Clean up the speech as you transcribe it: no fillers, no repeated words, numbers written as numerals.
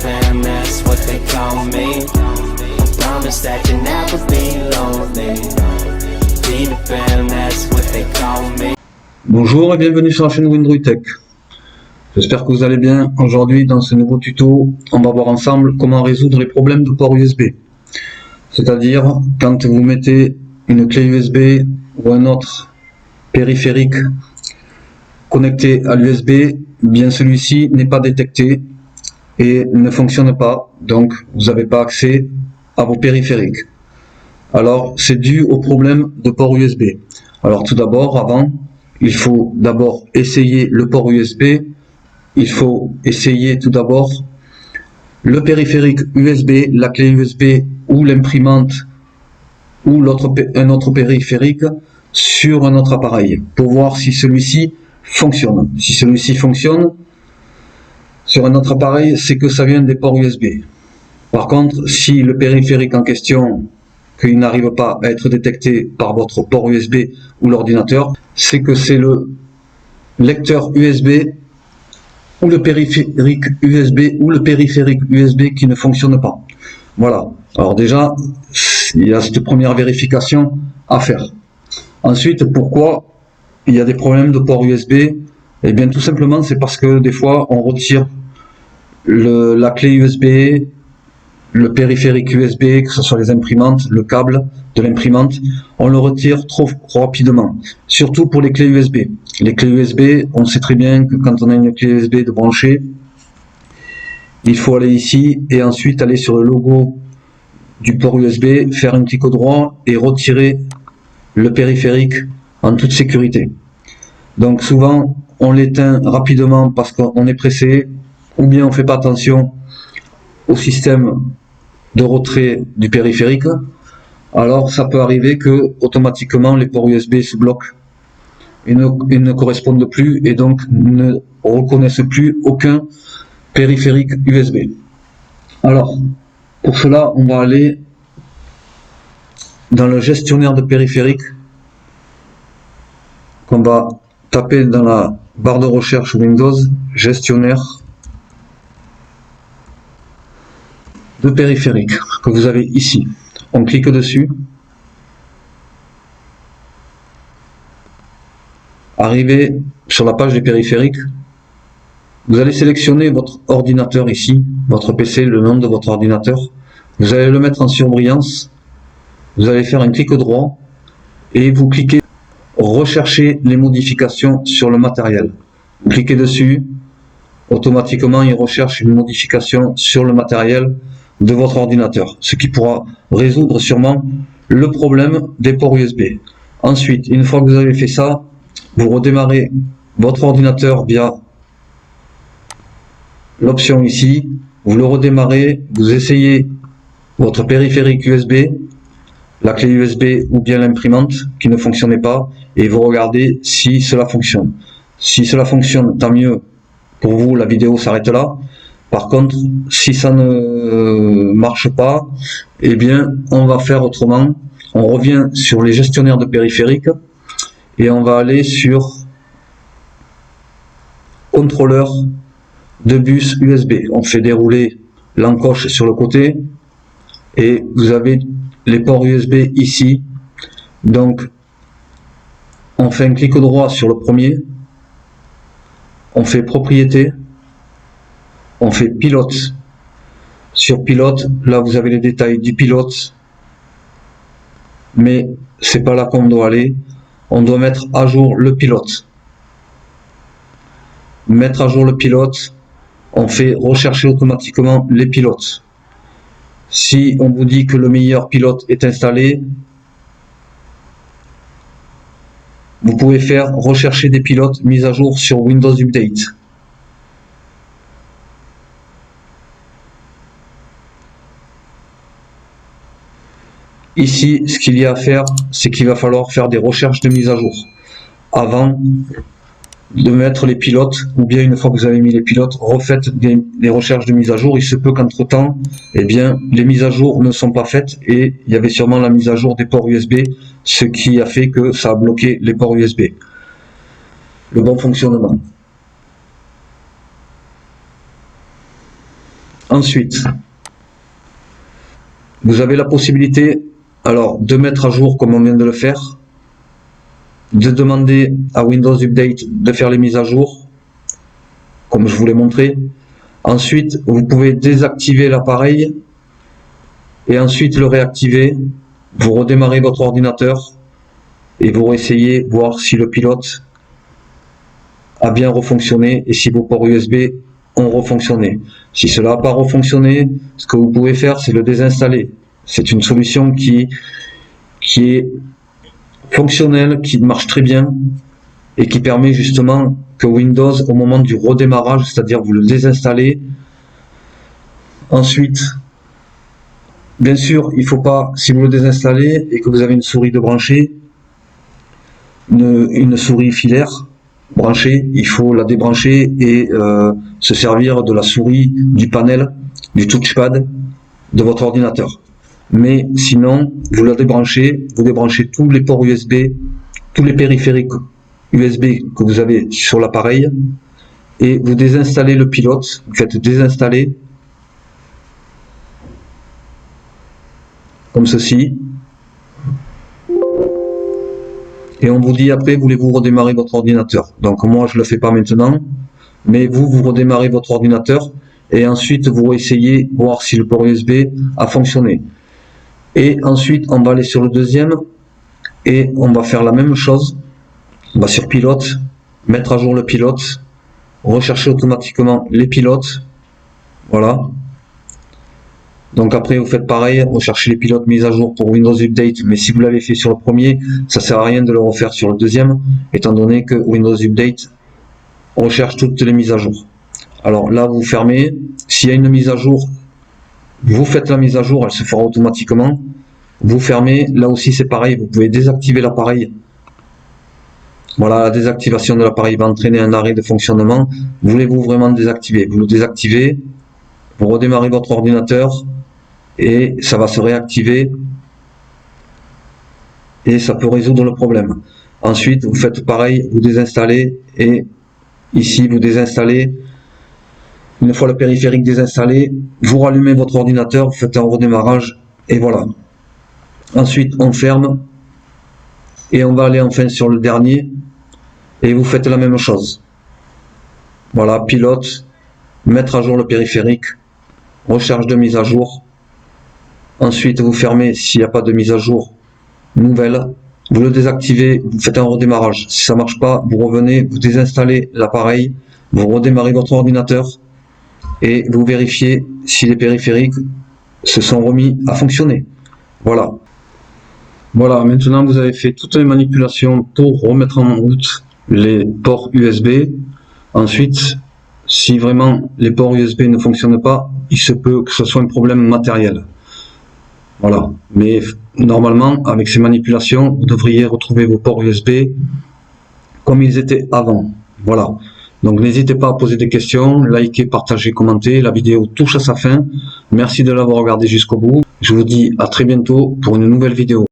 fam, that's what they call me. Promise that you'll never be lonely. Peter Pan, that's what they call me. Bonjour et bienvenue sur la chaîne Windroid Tech. J'espère que vous allez bien. Aujourd'hui, dans ce nouveau tuto, on va voir ensemble comment résoudre les problèmes de port USB. C'est-à-dire quand vous mettez une clé USB ou un autre périphérique connecté à l'USB, bien celui-ci n'est pas détecté et ne fonctionne pas, donc vous n'avez pas accès à vos périphériques. Alors c'est dû au problème de port USB. Alors tout d'abord, avant, il faut d'abord essayer le port USB. Il faut essayer tout d'abord le périphérique USB, la clé USB ou l'imprimante ou un autre périphérique sur un autre appareil pour voir si celui-ci fonctionne. Si celui-ci fonctionne sur un autre appareil, c'est que ça vient des ports USB. Par contre, si le périphérique en question qu'il n'arrive pas à être détecté par votre port USB ou l'ordinateur, c'est que c'est le lecteur USB ou le périphérique USB ou le périphérique USB qui ne fonctionne pas. Voilà. Alors déjà, il y a cette première vérification à faire. Ensuite, pourquoi il y a des problèmes de port USB? Eh bien, tout simplement, c'est parce que des fois, on retire la clé USB, le périphérique USB, que ce soit les imprimantes, le câble de l'imprimante, on le retire trop rapidement, surtout pour les clés USB. Les clés USB, on sait très bien que quand on a une clé USB de brancher, il faut aller ici et ensuite aller sur le logo du port USB, faire un clic droit et retirer le périphérique en toute sécurité. Donc souvent, on l'éteint rapidement parce qu'on est pressé, ou bien on ne fait pas attention au système de retrait du périphérique. Alors ça peut arriver que automatiquement les ports USB se bloquent et ne correspondent plus et donc ne reconnaissent plus aucun périphérique USB. Alors pour cela, on va aller dans le gestionnaire de périphériques qu'on va taper dans la barre de recherche Windows, gestionnaire de périphériques que vous avez ici. On clique dessus. Arrivé sur la page des périphériques, vous allez sélectionner votre ordinateur ici, votre PC, le nom de votre ordinateur. Vous allez le mettre en surbrillance. Vous allez faire un clic droit et vous cliquez rechercher les modifications sur le matériel. Vous cliquez dessus, automatiquement il recherche une modification sur le matériel de votre ordinateur, ce qui pourra résoudre sûrement le problème des ports USB. Ensuite, une fois que vous avez fait ça, vous redémarrez votre ordinateur via l'option ici, vous le redémarrez, vous essayez votre périphérique USB, la clé USB ou bien l'imprimante qui ne fonctionnait pas et vous regardez si cela fonctionne. Si cela fonctionne, tant mieux pour vous, la vidéo s'arrête là. Par contre, si ça ne marche pas, eh bien, on va faire autrement. On revient sur les gestionnaires de périphériques et on va aller sur contrôleur de bus USB. On fait dérouler l'encoche sur le côté et vous avez les ports USB ici. Donc, on fait un clic droit sur le premier. On fait propriété. On fait pilote. Sur pilote, là vous avez les détails du pilote, mais c'est pas là qu'on doit aller. On doit mettre à jour le pilote. Mettre à jour le pilote, on fait rechercher automatiquement les pilotes. Si on vous dit que le meilleur pilote est installé, vous pouvez faire rechercher des pilotes mis à jour sur Windows Update. Ici, ce qu'il y a à faire, c'est qu'il va falloir faire des recherches de mise à jour avant de mettre les pilotes, ou bien une fois que vous avez mis les pilotes, refaites des recherches de mise à jour. Il se peut qu'entre temps, eh bien, les mises à jour ne sont pas faites et il y avait sûrement la mise à jour des ports USB, ce qui a fait que ça a bloqué les ports USB. Le bon fonctionnement. Ensuite, vous avez la possibilité alors de mettre à jour comme on vient de le faire, de demander à Windows Update de faire les mises à jour, comme je vous l'ai montré. Ensuite, vous pouvez désactiver l'appareil et ensuite le réactiver. Vous redémarrez votre ordinateur et vous essayez voir si le pilote a bien refonctionné et si vos ports USB ont refonctionné. Si cela n'a pas refonctionné, ce que vous pouvez faire, c'est le désinstaller. C'est une solution qui est fonctionnelle, qui marche très bien et qui permet justement que Windows, au moment du redémarrage, c'est-à-dire vous le désinstallez. Ensuite, bien sûr, il ne faut pas, si vous le désinstallez et que vous avez une souris de brancher, une souris filaire branchée, il faut la débrancher et se servir de la souris du panel, du touchpad de votre ordinateur. Mais sinon, vous la débranchez, vous débranchez tous les ports USB, tous les périphériques USB que vous avez sur l'appareil et vous désinstallez le pilote, vous faites désinstaller comme ceci et on vous dit après voulez-vous redémarrer votre ordinateur. Donc moi je le fais pas maintenant, mais vous redémarrez votre ordinateur et ensuite vous essayez voir si le port USB a fonctionné. Et ensuite on va aller sur le deuxième et on va faire la même chose. On va sur pilote, mettre à jour le pilote, rechercher automatiquement les pilotes, voilà. Donc après vous faites pareil, recherchez les pilotes mis à jour pour Windows Update, mais si vous l'avez fait sur le premier, ça sert à rien de le refaire sur le deuxième, étant donné que Windows Update recherche toutes les mises à jour. Alors là vous fermez, s'il y a une mise à jour, vous faites la mise à jour, elle se fera automatiquement, vous fermez, là aussi c'est pareil, vous pouvez désactiver l'appareil. Voilà, la désactivation de l'appareil va entraîner un arrêt de fonctionnement. Voulez-vous vraiment désactiver? Vous le désactivez, vous redémarrez votre ordinateur et ça va se réactiver et ça peut résoudre le problème. Ensuite, vous faites pareil, vous désinstallez et ici vous désinstallez. Une fois le périphérique désinstallé, vous rallumez votre ordinateur, vous faites un redémarrage et voilà. Ensuite, on ferme et on va aller enfin sur le dernier et vous faites la même chose. Voilà, pilote, mettre à jour le périphérique, recherche de mise à jour. Ensuite, vous fermez s'il n'y a pas de mise à jour nouvelle. Vous le désactivez, vous faites un redémarrage. Si ça ne marche pas, vous revenez, vous désinstallez l'appareil, vous redémarrez votre ordinateur et vous vérifiez si les périphériques se sont remis à fonctionner. Voilà. Voilà, maintenant vous avez fait toutes les manipulations pour remettre en route les ports USB. Ensuite, si vraiment les ports USB ne fonctionnent pas, il se peut que ce soit un problème matériel. Voilà, mais normalement, avec ces manipulations, vous devriez retrouver vos ports USB comme ils étaient avant. Voilà, donc n'hésitez pas à poser des questions, liker, partager, commenter. La vidéo touche à sa fin. Merci de l'avoir regardé jusqu'au bout. Je vous dis à très bientôt pour une nouvelle vidéo.